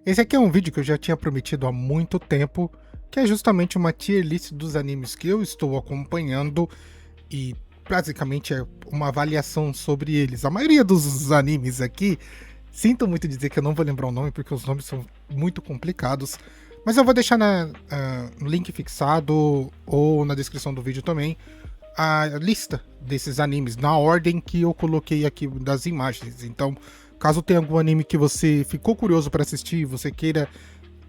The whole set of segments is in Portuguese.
Esse aqui é um vídeo que eu já tinha prometido há muito tempo, que é justamente uma tier list dos animes que eu estou acompanhando e basicamente é uma avaliação sobre eles. A maioria dos animes aqui, sinto muito dizer que eu não vou lembrar o nome porque os nomes são muito complicados, mas eu vou deixar no link fixado ou na descrição do vídeo também a lista desses animes, na ordem que eu coloquei aqui das imagens. Então, caso tenha algum anime que você ficou curioso para assistir, você queira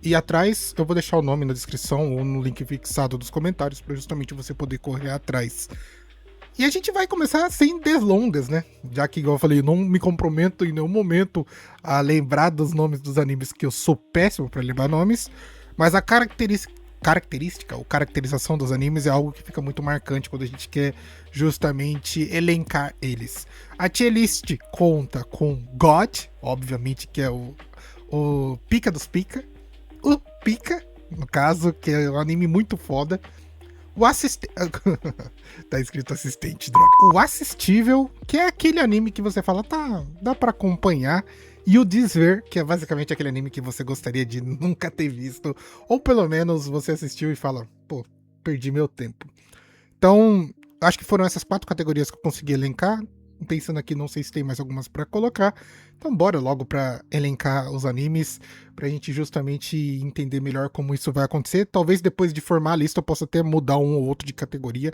ir atrás, eu vou deixar o nome na descrição ou no link fixado dos comentários para justamente você poder correr atrás. E a gente vai começar sem delongas, né? Já que, igual eu falei, eu não me comprometo em nenhum momento a lembrar dos nomes dos animes, que eu sou péssimo para lembrar nomes, mas a característica ou caracterização dos animes é algo que fica muito marcante quando a gente quer justamente elencar eles. A tier list conta com God, obviamente, que é o pica dos pica, o pica, no caso, que é um anime muito foda. O assistente. Tá escrito assistente, droga. O assistível, que é aquele anime que você fala, tá, dá pra acompanhar. E o Desver, que é basicamente aquele anime que você gostaria de nunca ter visto. Ou pelo menos você assistiu e fala, pô, perdi meu tempo. Então, acho que foram essas 4 categorias que eu consegui elencar. Pensando aqui, não sei se tem mais algumas pra colocar. Então, bora logo pra elencar os animes, pra gente justamente entender melhor como isso vai acontecer. Talvez depois de formar a lista eu possa até mudar um ou outro de categoria,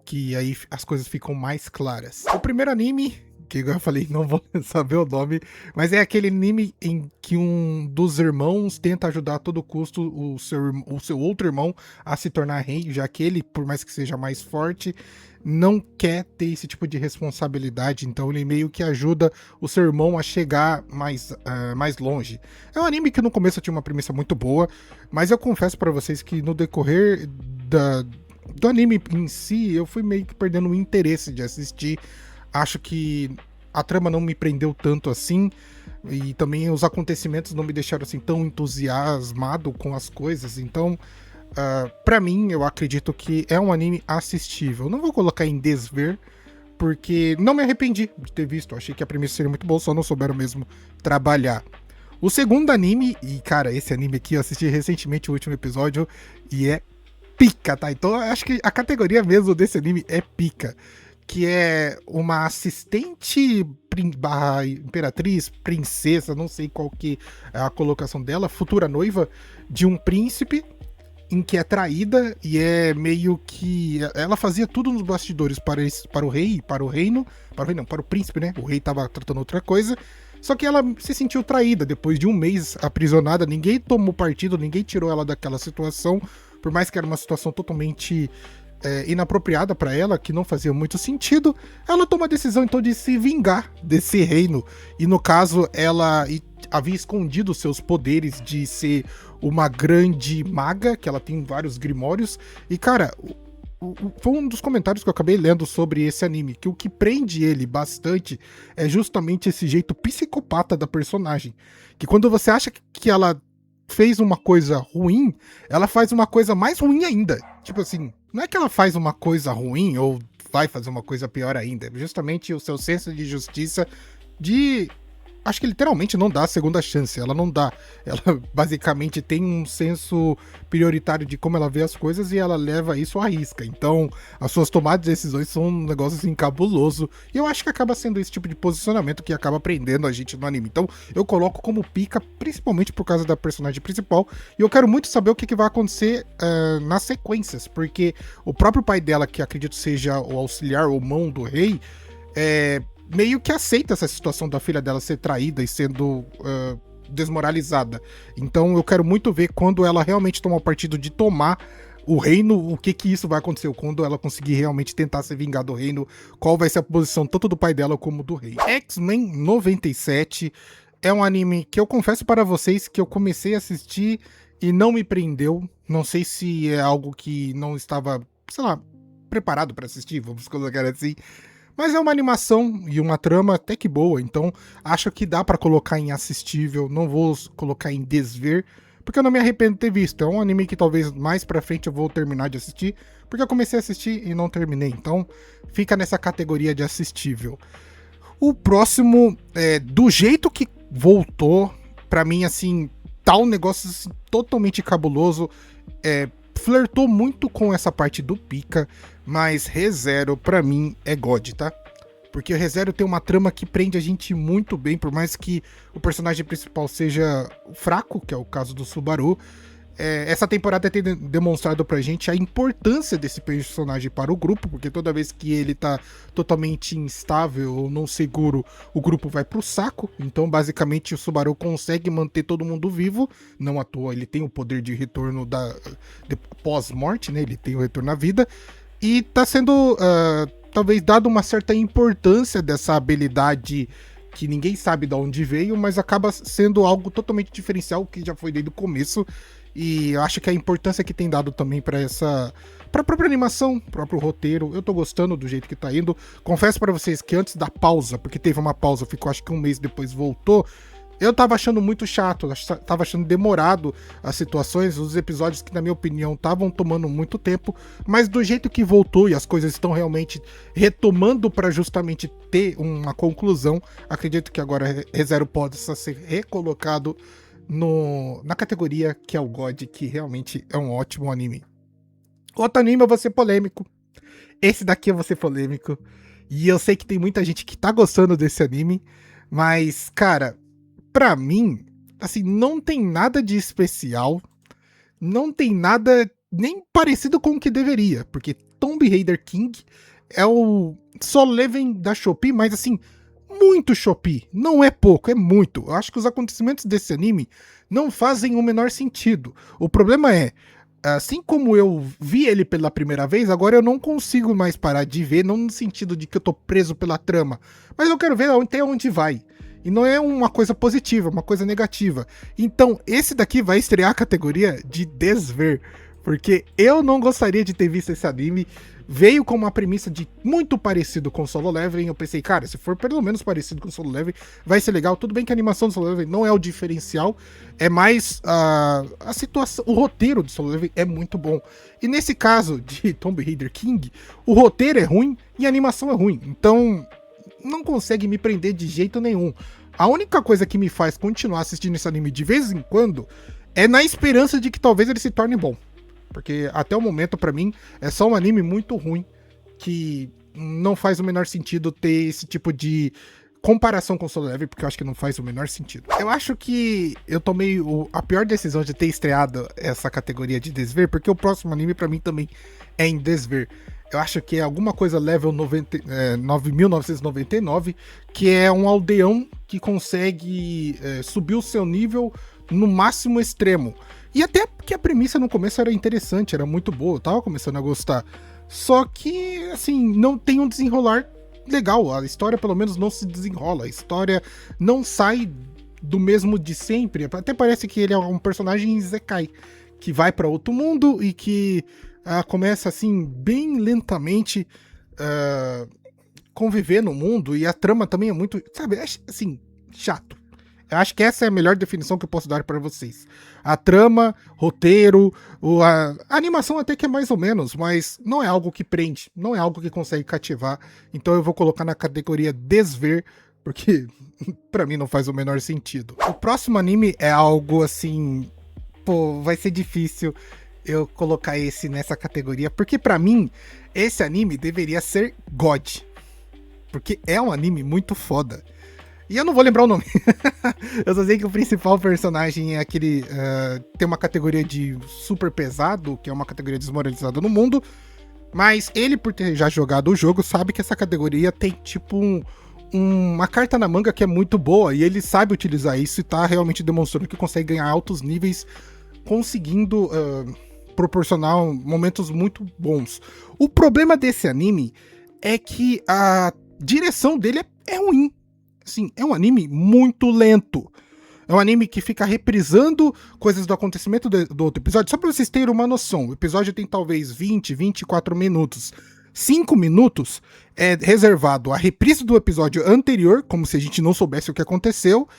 que aí as coisas ficam mais claras. O primeiro anime, que eu falei, não vou saber o nome, mas é aquele anime em que um dos irmãos tenta ajudar a todo custo o seu outro irmão a se tornar rei, já que ele, por mais que seja mais forte, não quer ter esse tipo de responsabilidade, então ele meio que ajuda o seu irmão a chegar mais longe. É um anime que no começo tinha uma premissa muito boa, mas eu confesso pra vocês que no decorrer do anime em si, eu fui meio que perdendo o interesse de assistir. Acho que a trama não me prendeu tanto assim, e também os acontecimentos não me deixaram assim tão entusiasmado com as coisas, então pra mim, eu acredito que é um anime assistível. Não vou colocar em desver, porque não me arrependi de ter visto. Achei que a premissa seria muito boa, só não souberam mesmo trabalhar. O segundo anime, e cara, esse anime aqui eu assisti recentemente o último episódio, e é pica, tá? Então eu acho que a categoria mesmo desse anime é pica. Que é uma assistente barra imperatriz, princesa, não sei qual que é a colocação dela, futura noiva de um príncipe, em que é traída e é meio que ela fazia tudo nos bastidores para o rei, para o reino, para o príncipe, né? O rei tava tratando outra coisa. Só que ela se sentiu traída depois de um mês aprisionada, ninguém tomou partido, ninguém tirou ela daquela situação, por mais que era uma situação totalmente inapropriada para ela, que não fazia muito sentido. Ela toma a decisão então de se vingar desse reino, e no caso ela havia escondido seus poderes de ser uma grande maga, que ela tem vários grimórios, e cara, foi um dos comentários que eu acabei lendo sobre esse anime, que o que prende ele bastante é justamente esse jeito psicopata da personagem, que quando você acha que ela fez uma coisa ruim, ela faz uma coisa mais ruim ainda. Tipo assim, não é que ela faz uma coisa ruim ou vai fazer uma coisa pior ainda, é justamente o seu senso de justiça de... Acho que literalmente não dá a segunda chance, ela não dá. Ela basicamente tem um senso prioritário de como ela vê as coisas e ela leva isso à risca. Então, as suas tomadas de decisões são um negócio assim cabuloso. E eu acho que acaba sendo esse tipo de posicionamento que acaba prendendo a gente no anime. Então, eu coloco como pica, principalmente por causa da personagem principal. E eu quero muito saber o que vai acontecer nas sequências, porque o próprio pai dela, que acredito seja o auxiliar ou mão do rei, meio que aceita essa situação da filha dela ser traída e sendo desmoralizada. Então eu quero muito ver quando ela realmente tomar o partido de tomar o reino, o que isso vai acontecer, quando ela conseguir realmente tentar se vingar do reino, qual vai ser a posição tanto do pai dela como do rei. X-Men 97 é um anime que eu confesso para vocês que eu comecei a assistir e não me prendeu. Não sei se é algo que não estava, sei lá, preparado para assistir, vamos colocar assim. Mas é uma animação e uma trama até que boa, então acho que dá pra colocar em assistível, não vou colocar em desver, porque eu não me arrependo de ter visto. É um anime que talvez mais pra frente eu vou terminar de assistir, porque eu comecei a assistir e não terminei, então fica nessa categoria de assistível. O próximo, do jeito que voltou, pra mim, assim, tá um negócio assim, totalmente cabuloso. Flertou muito com essa parte do Pika, mas ReZero pra mim é God, tá? Porque o ReZero tem uma trama que prende a gente muito bem, por mais que o personagem principal seja fraco, que é o caso do Subaru. Essa temporada tem demonstrado pra gente a importância desse personagem para o grupo, porque toda vez que ele tá totalmente instável ou não seguro, o grupo vai pro saco. Então, basicamente, o Subaru consegue manter todo mundo vivo. Não à toa, ele tem o poder de retorno de pós-morte, né? Ele tem o retorno à vida. E tá sendo, talvez, dado uma certa importância dessa habilidade que ninguém sabe de onde veio, mas acaba sendo algo totalmente diferencial, que já foi desde o começo. E eu acho que a importância que tem dado também pra própria animação, próprio roteiro, eu tô gostando do jeito que tá indo. Confesso pra vocês que antes da pausa, porque teve uma pausa, ficou acho que um mês depois voltou, eu tava achando muito chato, tava achando demorado as situações, os episódios que na minha opinião estavam tomando muito tempo, mas do jeito que voltou e as coisas estão realmente retomando pra justamente ter uma conclusão, acredito que agora ReZero possa ser recolocado na categoria que é o God, que realmente é um ótimo anime. Outro anime eu vou ser polêmico. Esse daqui eu vou ser polêmico. E eu sei que tem muita gente que tá gostando desse anime, mas, cara, pra mim, assim, não tem nada de especial, não tem nada nem parecido com o que deveria, porque Tomb Raider King é o Solo Leveling da Shopee, mas assim, muito Shopee, não é pouco, é muito. Eu acho que os acontecimentos desse anime não fazem o menor sentido. O problema é, assim como eu vi ele pela primeira vez, agora eu não consigo mais parar de ver, não no sentido de que eu tô preso pela trama, mas eu quero ver até onde vai. E não é uma coisa positiva, é uma coisa negativa. Então, esse daqui vai estrear a categoria de desver, porque eu não gostaria de ter visto esse anime. Veio com uma premissa de muito parecido com Solo Leveling. Eu pensei, cara, se for pelo menos parecido com Solo Leveling, vai ser legal. Tudo bem que a animação do Solo Leveling não é o diferencial, é mais a situação, o roteiro do Solo Leveling é muito bom. E nesse caso de Tomb Raider King, o roteiro é ruim e a animação é ruim. Então, não consegue me prender de jeito nenhum. A única coisa que me faz continuar assistindo esse anime de vez em quando é na esperança de que talvez ele se torne bom. Porque até o momento, pra mim, é só um anime muito ruim, que não faz o menor sentido ter esse tipo de comparação com o Solo Leveling, porque eu acho que não faz o menor sentido. Eu acho que eu tomei a pior decisão de ter estreado essa categoria de desver, porque o próximo anime pra mim também é em desver. Eu acho que é alguma coisa level 9.999, que é um aldeão que consegue subir o seu nível no máximo extremo. E até que a premissa no começo era interessante, era muito boa, eu tava começando a gostar. Só que, assim, não tem um desenrolar legal. A história, pelo menos, não se desenrola. A história não sai do mesmo de sempre. Até parece que ele é um personagem Isekai, que vai pra outro mundo e que começa, assim, bem lentamente conviver no mundo. E a trama também é muito, sabe, assim, chato. Eu acho que essa é a melhor definição que eu posso dar para vocês. A trama, roteiro, a animação até que é mais ou menos, mas não é algo que prende, não é algo que consegue cativar. Então eu vou colocar na categoria desver, porque pra mim não faz o menor sentido. O próximo anime é algo assim, pô, vai ser difícil eu colocar esse nessa categoria, porque pra mim esse anime deveria ser God, porque é um anime muito foda. E eu não vou lembrar o nome. Eu só sei que o principal personagem é aquele... tem uma categoria de super pesado, que é uma categoria desmoralizada no mundo. Mas ele, por ter já jogado o jogo, sabe que essa categoria tem tipo uma carta na manga que é muito boa. E ele sabe utilizar isso e tá realmente demonstrando que consegue ganhar altos níveis, conseguindo proporcionar momentos muito bons. O problema desse anime é que a direção dele é ruim. Assim, é um anime muito lento. É um anime que fica reprisando coisas do acontecimento do outro episódio. Só pra vocês terem uma noção, o episódio tem talvez 20, 24 minutos. 5 minutos é reservado à reprise do episódio anterior, como se a gente não soubesse o que aconteceu,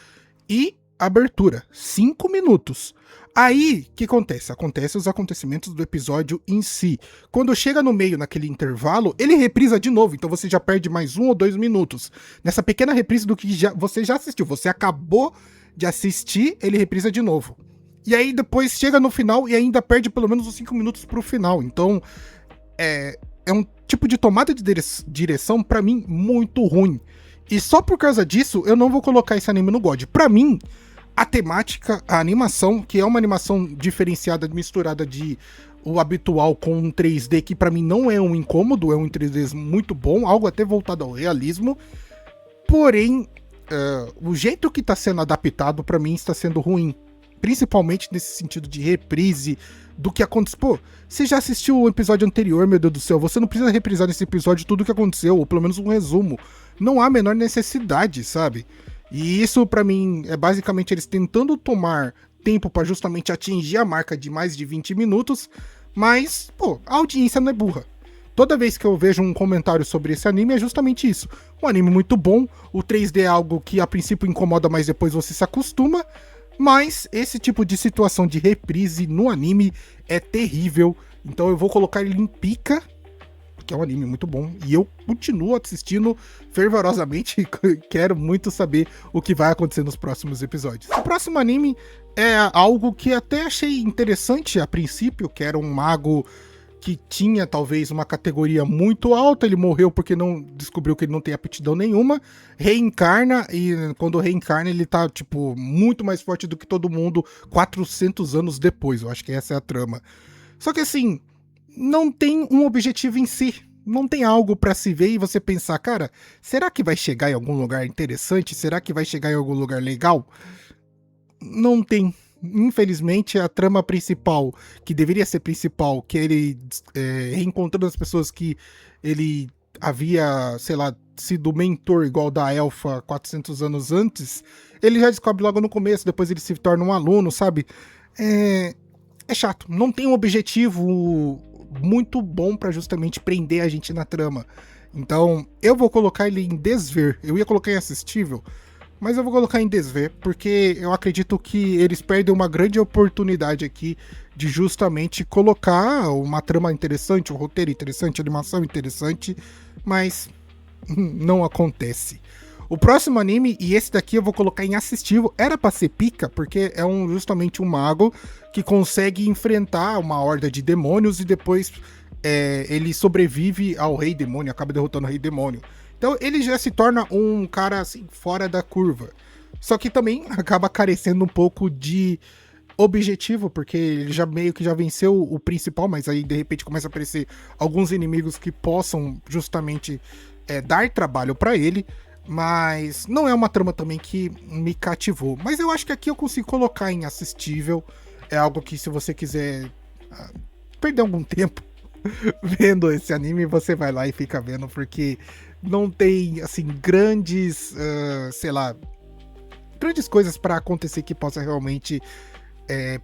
e abertura. 5 minutos. Aí, o que acontece? Acontece os acontecimentos do episódio em si. Quando chega no meio, naquele intervalo, ele reprisa de novo, então você já perde mais 1 ou 2 minutos. Nessa pequena reprise do que você já assistiu. Você acabou de assistir, ele reprisa de novo. E aí depois chega no final e ainda perde pelo menos uns 5 minutos pro final. Então, é um tipo de tomada de direção, pra mim, muito ruim. E só por causa disso, eu não vou colocar esse anime no GOT. Pra mim, a temática, a animação, que é uma animação diferenciada, misturada de o habitual com um 3D, que pra mim não é um incômodo, é um 3D muito bom, algo até voltado ao realismo. Porém, o jeito que tá sendo adaptado, pra mim, está sendo ruim. Principalmente nesse sentido de reprise do que aconteceu. Pô, você já assistiu o episódio anterior, meu Deus do céu. Você não precisa reprisar nesse episódio tudo o que aconteceu, ou pelo menos um resumo. Não há a menor necessidade, sabe? E isso, pra mim, é basicamente eles tentando tomar tempo pra justamente atingir a marca de mais de 20 minutos. Mas, pô, a audiência não é burra. Toda vez que eu vejo um comentário sobre esse anime é justamente isso. Um anime muito bom, o 3D é algo que a princípio incomoda, mas depois você se acostuma. Mas esse tipo de situação de reprise no anime é terrível. Então eu vou colocar ele em pica, porque é um anime muito bom. E eu continuo assistindo fervorosamente e quero muito saber o que vai acontecer nos próximos episódios. O próximo anime é algo que até achei interessante a princípio, que era um mago que tinha talvez uma categoria muito alta, ele morreu porque não descobriu que ele não tem aptidão nenhuma, reencarna, e quando reencarna ele tá, tipo, muito mais forte do que todo mundo 400 anos depois. Eu acho que essa é a trama. Só que assim, não tem um objetivo em si, não tem algo pra se ver e você pensar, cara, será que vai chegar em algum lugar interessante? Será que vai chegar em algum lugar legal? Não tem. Infelizmente, a trama principal, que deveria ser principal, que ele reencontrando as pessoas que ele havia, sei lá, sido mentor igual da Elfa 400 anos antes, ele já descobre logo no começo, depois ele se torna um aluno, sabe? É chato, não tem um objetivo muito bom pra justamente prender a gente na trama. Então, eu vou colocar ele em desver. Eu ia colocar em assistível, mas eu vou colocar em desver, porque eu acredito que eles perdem uma grande oportunidade aqui de justamente colocar uma trama interessante, um roteiro interessante, animação interessante, mas não acontece. O próximo anime, e esse daqui eu vou colocar em assistível, era pra ser pica, porque é justamente um mago que consegue enfrentar uma horda de demônios e depois ele sobrevive ao rei demônio, acaba derrotando o rei demônio. Então ele já se torna um cara assim, fora da curva. Só que também acaba carecendo um pouco de objetivo, porque ele já meio que já venceu o principal, mas aí de repente começa a aparecer alguns inimigos que possam justamente dar trabalho pra ele. Mas não é uma trama também que me cativou. Mas eu acho que aqui eu consigo colocar em assistível. É algo que se você quiser perder algum tempo vendo esse anime, você vai lá e fica vendo, porque não tem, assim, grandes, sei lá, grandes coisas pra acontecer que possa realmente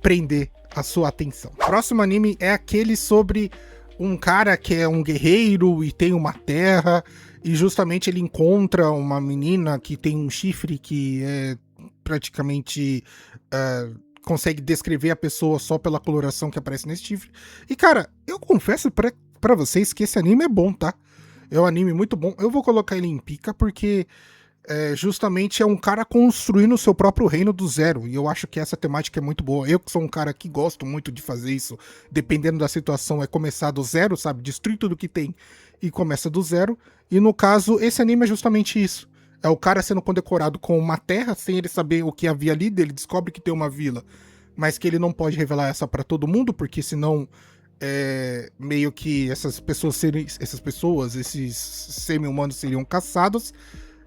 prender a sua atenção. O próximo anime é aquele sobre um cara que é um guerreiro e tem uma terra, e justamente ele encontra uma menina que tem um chifre que é praticamente consegue descrever a pessoa só pela coloração que aparece nesse chifre. E cara, eu confesso pra vocês que esse anime é bom, tá? É um anime muito bom. Eu vou colocar ele em pica porque justamente é um cara construindo o seu próprio reino do zero. E eu acho que essa temática é muito boa. Eu que sou um cara que gosto muito de fazer isso, dependendo da situação, é começar do zero, sabe? Destruir tudo que tem e começa do zero. E no caso, esse anime é justamente isso. É o cara sendo condecorado com uma terra, sem ele saber o que havia ali, ele descobre que tem uma vila, mas que ele não pode revelar essa pra todo mundo, porque senão meio que esses semi-humanos seriam caçados.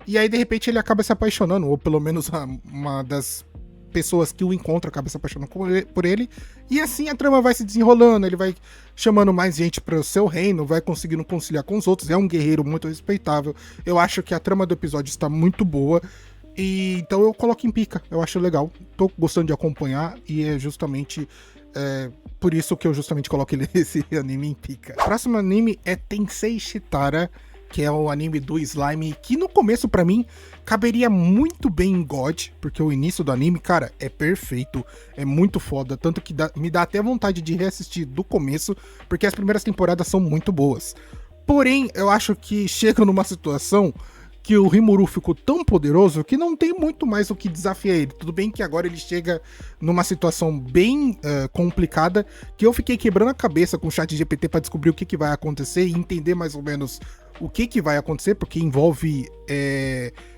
E aí, de repente, ele acaba se apaixonando, ou pelo menos uma das pessoas que o encontram acaba se apaixonando por ele. E assim a trama vai se desenrolando, ele vai chamando mais gente para o seu reino, vai conseguindo conciliar com os outros. É um guerreiro muito respeitável. Eu acho que a trama do episódio está muito boa. E então eu coloco em pica, eu acho legal. Tô gostando de acompanhar e é justamente por isso que eu justamente coloco esse anime em pica. O próximo anime é Tensei Shitara, que é o anime do slime, que no começo pra mim caberia muito bem em God, porque o início do anime, cara, é perfeito, é muito foda, tanto que me dá até vontade de reassistir do começo, porque as primeiras temporadas são muito boas. Porém, eu acho que chega numa situação que o Rimuru ficou tão poderoso que não tem muito mais o que desafiar ele. Tudo bem que agora ele chega numa situação bem complicada, que eu fiquei quebrando a cabeça com o chat GPT para descobrir o que vai acontecer e entender mais ou menos o que vai acontecer, porque envolve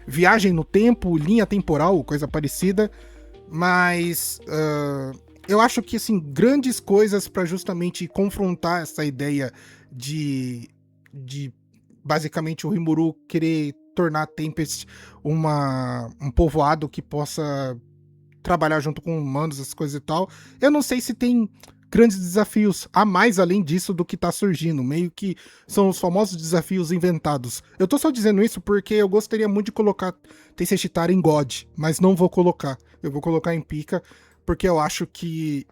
viagem no tempo, linha temporal, coisa parecida, mas eu acho que, assim, grandes coisas para justamente confrontar essa ideia de basicamente o Rimuru querer tornar Tempest um povoado que possa trabalhar junto com humanos, essas coisas e tal. Eu não sei se tem grandes desafios a mais além disso do que tá surgindo, meio que são os famosos desafios inventados. Eu tô só dizendo isso porque eu gostaria muito de colocar Tensei Chitara em God, mas não vou colocar. Eu vou colocar em Pica, porque eu acho que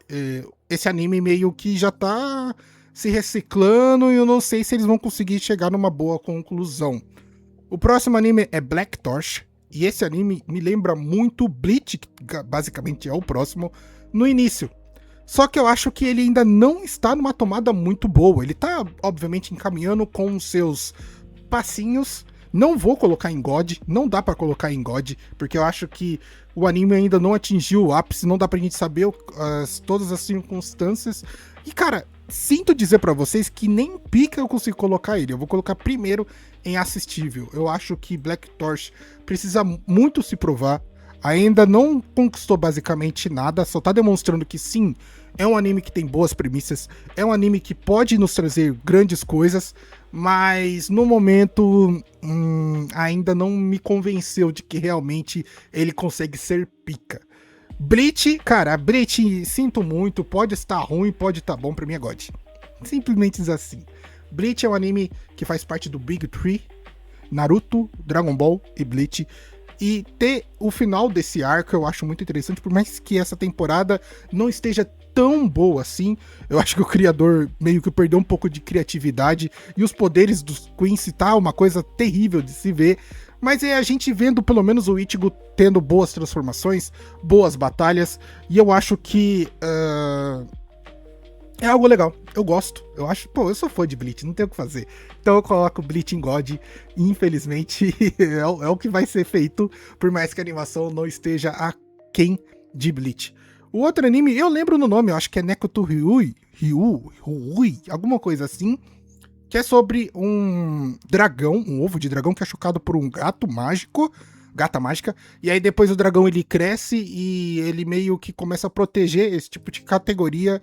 esse anime meio que já tá se reciclando e eu não sei se eles vão conseguir chegar numa boa conclusão. O próximo anime é Black Torch, e esse anime me lembra muito Bleach, que basicamente é o próximo, no início. Só que eu acho que ele ainda não está numa tomada muito boa. Ele tá, obviamente, encaminhando com os seus passinhos. Não vou colocar em God, não dá pra colocar em God, porque eu acho que o anime ainda não atingiu o ápice, não dá pra gente saber todas as circunstâncias. E, cara, sinto dizer pra vocês que nem Pica eu consigo colocar ele. Eu vou colocar primeiro em assistível. Eu acho que Black Torch precisa muito se provar. Ainda não conquistou basicamente nada, só tá demonstrando que sim, é um anime que tem boas premissas, é um anime que pode nos trazer grandes coisas, mas no momento ainda não me convenceu de que realmente ele consegue ser pica. Bleach, cara, Bleach, sinto muito, pode estar ruim, pode estar bom, pra mim é God. Simplesmente assim. Bleach é um anime que faz parte do Big Three, Naruto, Dragon Ball e Bleach. E ter o final desse arco eu acho muito interessante, por mais que essa temporada não esteja tão boa assim. Eu acho que o criador meio que perdeu um pouco de criatividade e os poderes dos Quincy tá uma coisa terrível de se ver. Mas é a gente vendo pelo menos o Ichigo tendo boas transformações, boas batalhas, e eu acho que é algo legal. Eu gosto. Eu acho, pô, eu sou fã de Bleach, não tenho o que fazer. Então eu coloco Bleach em God e infelizmente é o que vai ser feito, por mais que a animação não esteja aquém de Bleach. O outro anime, eu lembro no nome, eu acho que é Nekoto Ryui, alguma coisa assim, que é sobre um dragão, um ovo de dragão que é chocado por um gato mágico, gata mágica, e aí depois o dragão ele cresce e ele meio que começa a proteger esse tipo de categoria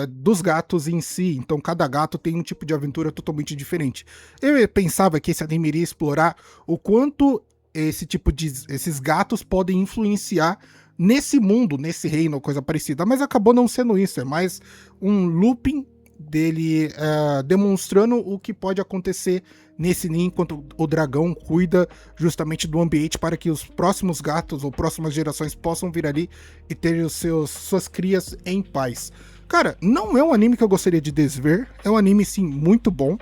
dos gatos em si. Então cada gato tem um tipo de aventura totalmente diferente. Eu pensava que esse anime iria explorar o quanto esses gatos podem influenciar nesse mundo, nesse reino ou coisa parecida, mas acabou não sendo isso, é mais um looping dele demonstrando o que pode acontecer nesse ninho enquanto o dragão cuida justamente do ambiente para que os próximos gatos ou próximas gerações possam vir ali e ter suas crias em paz. Cara, não é um anime que eu gostaria de desver, é um anime sim muito bom,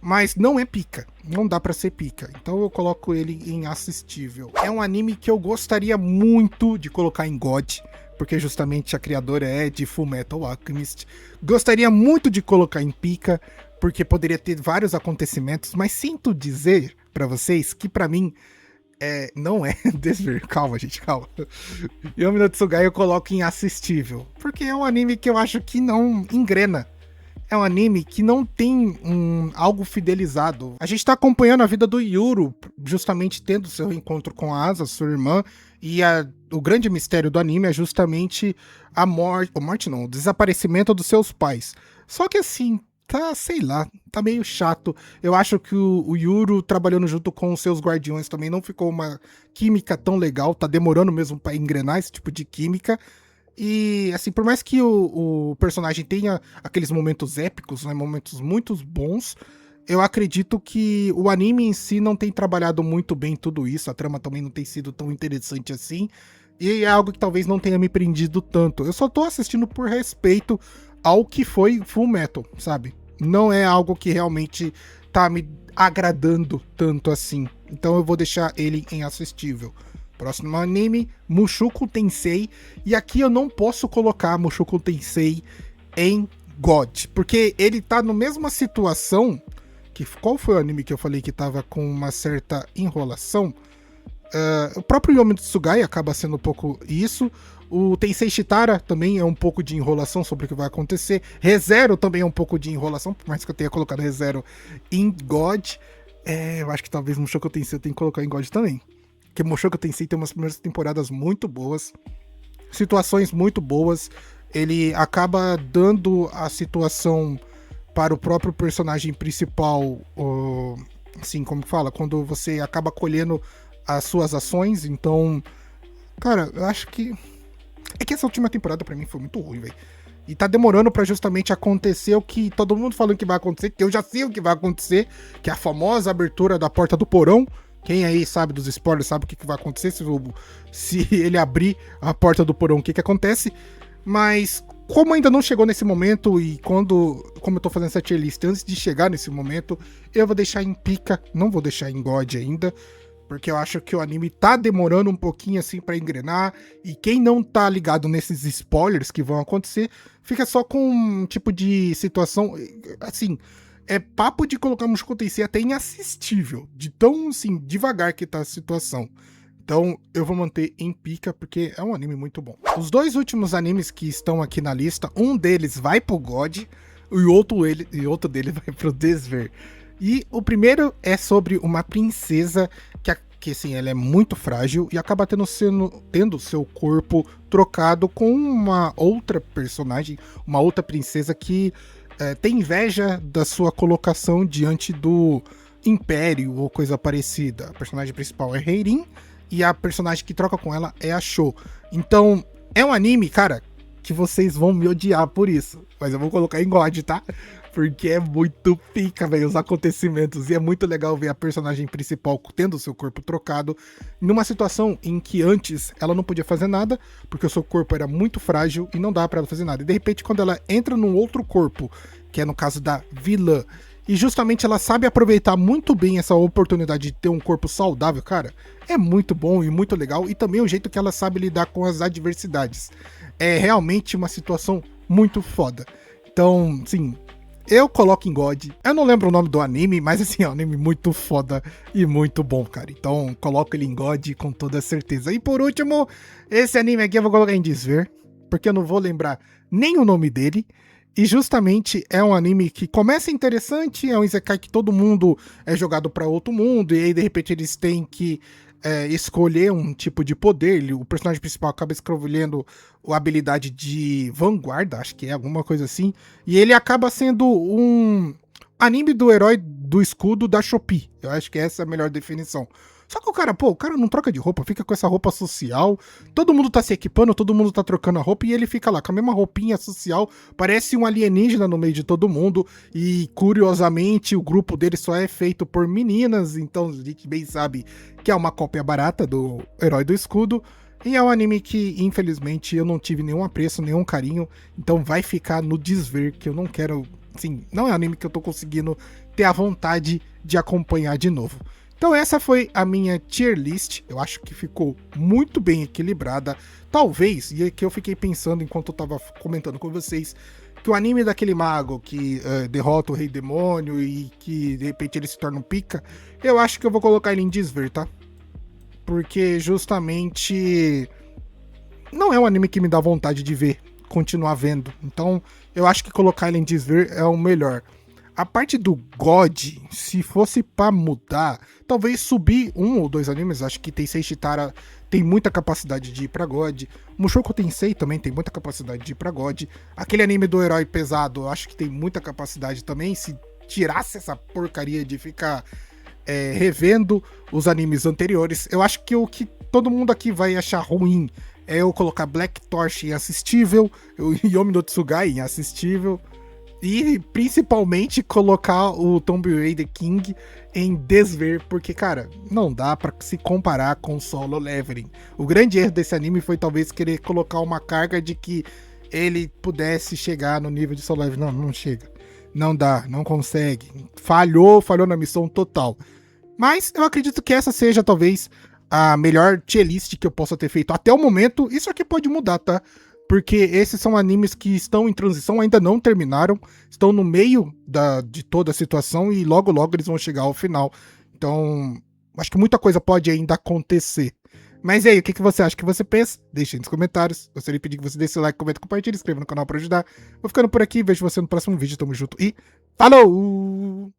mas não é pica, não dá pra ser pica, então eu coloco ele em assistível. É um anime que eu gostaria muito de colocar em God, porque justamente a criadora é de Fullmetal Alchemist. Gostaria muito de colocar em pica, porque poderia ter vários acontecimentos, mas sinto dizer pra vocês que pra mim não é desver. Calma, gente, calma. Yomi no Tsugai eu coloco em assistível, porque é um anime que eu acho que não engrena. É um anime que não tem algo fidelizado. A gente tá acompanhando a vida do Yuru, justamente tendo seu encontro com a Asa, sua irmã, e o grande mistério do anime é justamente o desaparecimento dos seus pais. Só que assim, tá, sei lá, tá meio chato. Eu acho que o Yuru trabalhando junto com os seus guardiões também não ficou uma química tão legal, tá demorando mesmo pra engrenar esse tipo de química. E, assim, por mais que o personagem tenha aqueles momentos épicos, né, momentos muito bons, eu acredito que o anime em si não tem trabalhado muito bem tudo isso, a trama também não tem sido tão interessante assim, e é algo que talvez não tenha me prendido tanto. Eu só tô assistindo por respeito ao que foi Fullmetal, sabe? Não é algo que realmente tá me agradando tanto assim, então eu vou deixar ele em assistível. Próximo anime, Mushoku Tensei. E aqui eu não posso colocar Mushoku Tensei em God, porque ele tá na mesma situação qual foi o anime que eu falei que tava com uma certa enrolação? O próprio Yomi Tsugai acaba sendo um pouco isso. O Tensei Shitara também é um pouco de enrolação sobre o que vai acontecer. ReZero também é um pouco de enrolação, por mais que eu tenha colocado ReZero em God. Eu acho que talvez Mushoku Tensei eu tenha que colocar em God também. Porque Mushoku Tensei tem umas primeiras temporadas muito boas, situações muito boas. Ele acaba dando a situação para o próprio personagem principal, assim, como fala, quando você acaba colhendo as suas ações. Então, cara, eu acho que é que essa última temporada pra mim foi muito ruim, velho. E tá demorando pra justamente acontecer o que todo mundo falando que vai acontecer, que eu já sei o que vai acontecer, que é a famosa abertura da porta do porão. Quem aí sabe dos spoilers sabe o que vai acontecer se ele abrir a porta do porão, o que acontece. Mas como ainda não chegou nesse momento e como eu tô fazendo essa tier list antes de chegar nesse momento, eu vou deixar em pica, não vou deixar em God ainda, porque eu acho que o anime tá demorando um pouquinho assim pra engrenar, e quem não tá ligado nesses spoilers que vão acontecer, fica só com um tipo de situação, assim, é papo de colocar Mushoku Tensei até inassistível, de tão, assim, devagar que tá a situação. Então eu vou manter em pica, porque é um anime muito bom. Os dois últimos animes que estão aqui na lista, um deles vai pro God, e outro dele vai pro Desver. E o primeiro é sobre uma princesa que assim, ela é muito frágil e acaba tendo seu corpo trocado com uma outra personagem, uma outra princesa que tem inveja da sua colocação diante do Império ou coisa parecida. A personagem principal é Heirin e a personagem que troca com ela é a Sho. Então, é um anime, cara, que vocês vão me odiar por isso, mas eu vou colocar em God, tá? Porque é muito pica, velho, os acontecimentos. E é muito legal ver a personagem principal tendo o seu corpo trocado numa situação em que antes ela não podia fazer nada, porque o seu corpo era muito frágil e não dava pra ela fazer nada. E de repente, quando ela entra num outro corpo, que é no caso da vilã, e justamente ela sabe aproveitar muito bem essa oportunidade de ter um corpo saudável, cara, é muito bom e muito legal. E também o jeito que ela sabe lidar com as adversidades. É realmente uma situação muito foda. Então, sim, eu coloco em God. Eu não lembro o nome do anime, mas assim, é um anime muito foda e muito bom, cara. Então, coloco ele em God com toda certeza. E por último, esse anime aqui eu vou colocar em Desver, porque eu não vou lembrar nem o nome dele. E justamente é um anime que começa interessante, é um isekai que todo mundo é jogado pra outro mundo, e aí de repente eles têm que escolher um tipo de poder. O personagem principal acaba escolhendo a habilidade de vanguarda, acho que é alguma coisa assim, e ele acaba sendo um anime do herói do escudo da Shopee. Eu acho que essa é a melhor definição. Só que o cara não troca de roupa, fica com essa roupa social, todo mundo tá se equipando, todo mundo tá trocando a roupa, e ele fica lá com a mesma roupinha social, parece um alienígena no meio de todo mundo, e curiosamente o grupo dele só é feito por meninas, então a gente bem sabe que é uma cópia barata do Herói do Escudo, e é um anime que, infelizmente, eu não tive nenhum apreço, nenhum carinho, então vai ficar no Desver, que eu não quero, assim, não é um anime que eu tô conseguindo ter a vontade de acompanhar de novo. Então essa foi a minha tier list, eu acho que ficou muito bem equilibrada. Talvez, e é que eu fiquei pensando enquanto eu tava comentando com vocês, que o anime daquele mago que derrota o Rei Demônio e que de repente ele se torna um pica, eu acho que eu vou colocar ele em Desver, tá? Porque justamente não é um anime que me dá vontade de ver, continuar vendo. Então eu acho que colocar ele em Desver é o melhor. A parte do God, se fosse pra mudar, talvez subir um ou dois animes. Acho que Tensei Shitara tem muita capacidade de ir pra God. Mushoku Tensei também tem muita capacidade de ir pra God. Aquele anime do herói pesado, acho que tem muita capacidade também. Se tirasse essa porcaria de ficar revendo os animes anteriores, eu acho que o que todo mundo aqui vai achar ruim é eu colocar Black Torch em assistível, o Yomi no Tsugai em assistível, e principalmente colocar o Tomb Raider King em Desver, porque, cara, não dá pra se comparar com Solo Leveling. O grande erro desse anime foi talvez querer colocar uma carga de que ele pudesse chegar no nível de Solo Leveling. Não, não chega. Não dá, não consegue. Falhou na missão total. Mas eu acredito que essa seja talvez a melhor tier list que eu possa ter feito até o momento. Isso aqui pode mudar, tá? porque esses são animes que estão em transição, ainda não terminaram, estão no meio de toda a situação e logo logo eles vão chegar ao final. Então, acho que muita coisa pode ainda acontecer. Mas e aí, o que você acha? O que você pensa? Deixe aí nos comentários. Gostaria de pedir que você desse like, comenta, compartilhe, inscreva no canal pra ajudar. Vou ficando por aqui, vejo você no próximo vídeo. Tamo junto e falou!